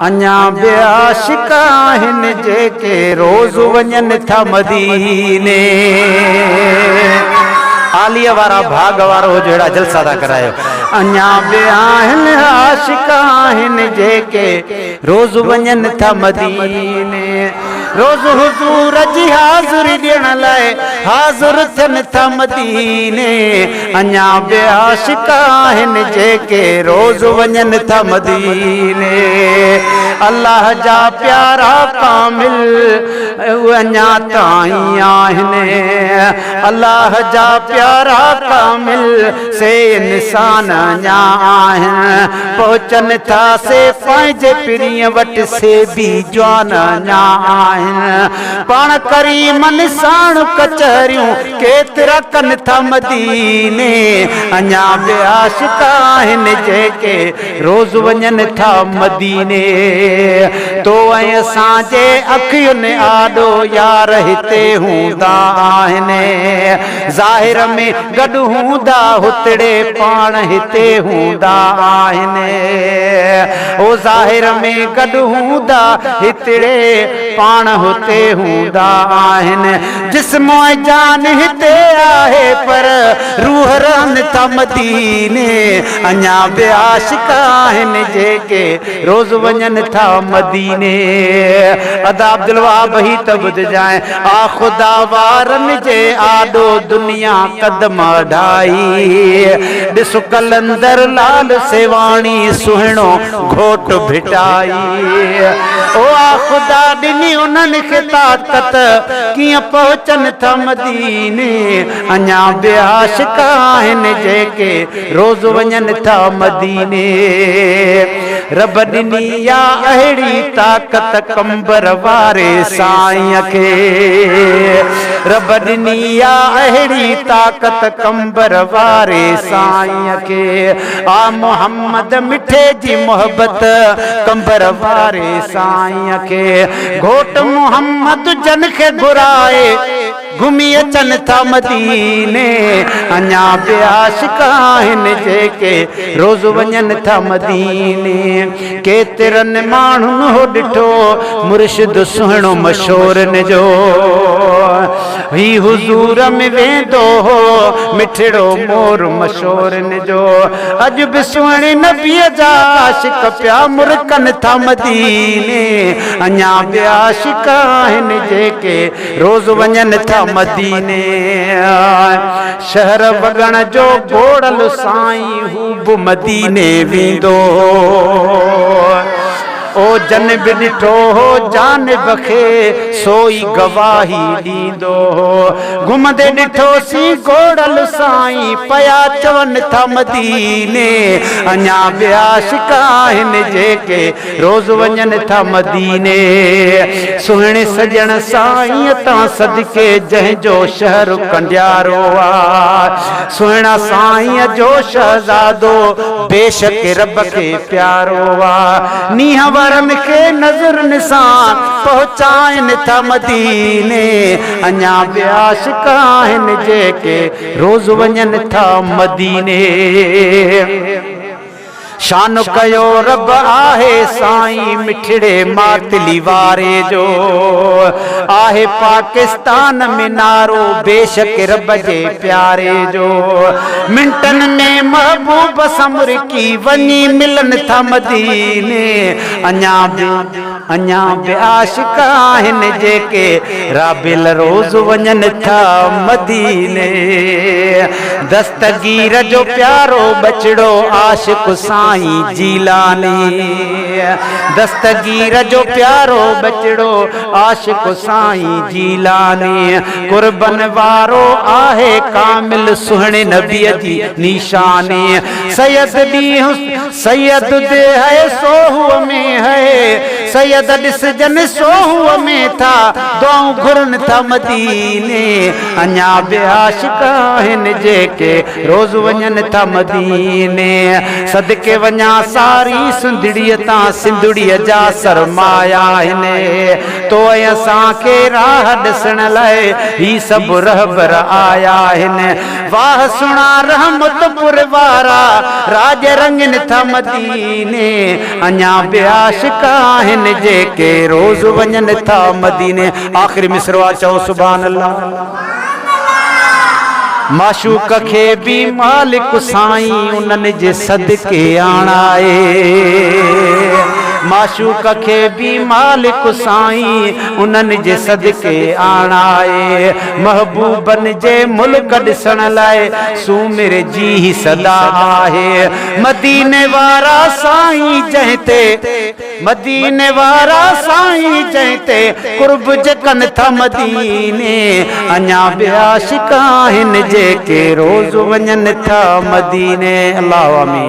अञा ब्याशिक आहिनि जेके रोज़ वञनि था मदीने। आलिया वारा भाग वारो जड़ा जलसा था करायो। अञा बि आहिनि आशिक आहिनि जेके रोज़ वञनि था मदीने। रोज़ हुजूर जी हाज़िरी ॾियण लाइ हाज़िर थियनि था मदीने। अञा बि आशिक आहिनि जेके रोज़ वञनि था मदीने। अल्लाह जा प्यारा कामिल अञा ताईं आहिनि। अल्लाह जा प्यारा कामिल से इंसान अञा आहिनि। पहुचनि था से पंहिंजे पीरीअ वटि से बि जवान अञा आहिनि। पाण करीमनि साण कचहरियूं केतिरा कनि था मदीने। अञा बि आशिक आहिनि जेके रोज़ वञनि था मदीने। तो ऐं असांजे अखियुनि आॾो यार हिते हूंदा आहिनि। ज़ाहिर में गॾु हूंदा हुतड़े पाण हिते हूंदा आहिनि। ओ ज़ाहिर में गॾु हूंदा हितड़े पाण हुते हूंदा आहिनि। जिस्म ऐं जान हिते आहे पर रूह रहनि था मदीने। अञा बि आशिक आहिनि जेके रोज़ वञनि था मदीने। अदा अब्दुल वहाब ही त ॿुधजाएं आ ख़ुदा वारनि जे आॾो दुनिया कदम ढाई। ॾिस कलंदर लाल सेवाणी सुहिणो घोट भिटाई। ओ आ ख़ुदा ॾिनी उन्हनि खे ताक़त कीअं पहुचनि था मदीने। अञा बि आशिक आहिनि जेके रोज़ वञनि था मदीने। रब ॾिनी या अहिड़ी ताक़त कंबर वारे साईं खे। रब ॾिनी या अहिड़ी ताक़त कंबर वारे साईं खे। आ मोहम्मद मिठे जी मोहब्बत कंबर वारे साईं खे। घोट मोहम्मद जन खे घुराए घुमी अचनि था मदीने। अञा बि आशिक आहिनि जेके रोज़ वञनि था मदीने। केतिरनि माण्हुनि हो ॾिठो मुर्शिद सुहिणो मशहूरनि जो। ही हुज़ूर में वेंदो हो मिठड़ो मोर मशहूरनि जो। अॼु बि सुहिणे नबीअ जा आशिक पिया मुरकनि था मदीने। अञा बि आशिक आहिनि जेके रोज़ वञनि था मदीने। शहर वॻण जो घोड़ल साईं हू बि मदीने वेंदो। ओ जन बि ॾिठो हो जानिब खे सोई गवाही ॾींदो। घुमंदे ॾिठोसीं घोड़ल साईं पया चवनि था मदीने। अञा बि आशिक आहिनि जेके रोज़ वञनि था मदीने। सुहिणे सजण साईं तां सदके जंहिंजो शहर कंडियारो आ। सुहिणा साईं जो शहज़ादो बेशक रब खे प्यारो आ। नीह वारनि खे नज़रनि सां पहुचाइनि था मदीने। अञा बि आशिक आहिनि जेके रोज़ वञनि था मदीने। शान कयो रब आहे साईं मिठड़े मातली वारे जो। आहे पाकिस्तान में नारो बेशक रब जे प्यारे जो। मिंटन में महबूब समरकी वञी मिलनि था मदीने। अञा बि आशिक आहिनि जेके राबिल रोज़ वञनि था मदीने। दस्तगीर जो प्यारो बचड़ो आशिक साईं जीलानी। दस्तगीर जो प्यारो बचड़ो आशिक साईं जीलानी। कुर्बन वारो आहे कामिल सुहिणे नबीअ जी निशानी। सैयद दे है सोहुअ में है। सैयद ॾिसजन सोहुअ में था दुआऊं घुरनि था मदीने। अञा बि आशिक आहिनि जेके रोज़ वञनि था मदीने। सदके वञा सारी सुंदड़ीअ तां सिंधड़ीअ जा सरमाया आहिनि। तो असां के राह ॾिसण लाइ ही सब रहबर आया आहिनि। वाह सुणा रहमतपुर वारा राज रंगन था मदीने, अञा बि आशिक आहिनि जेके रोज़ वञनि था मदीने। आख़िरी मिसरवा चओ सुभान अल्लाह। माशूक खे भी मालिक साईं उन्हनि जे सदके आणाए, माशूक खे भी मालिक साईं उन्हनि जे सदके आणाए। महबूबन जे मुल्क ॾिसण लाइ सूमिर जी सदा आहे। मदीने वारा साईं जंहिं ते, मदीने वारा साईं जंहिं ते कुर्ब जकन था मदीने, अञा बि आशिक आहिनि जेके रोज़ वञनि था मदीने। अल्लाह आमीन।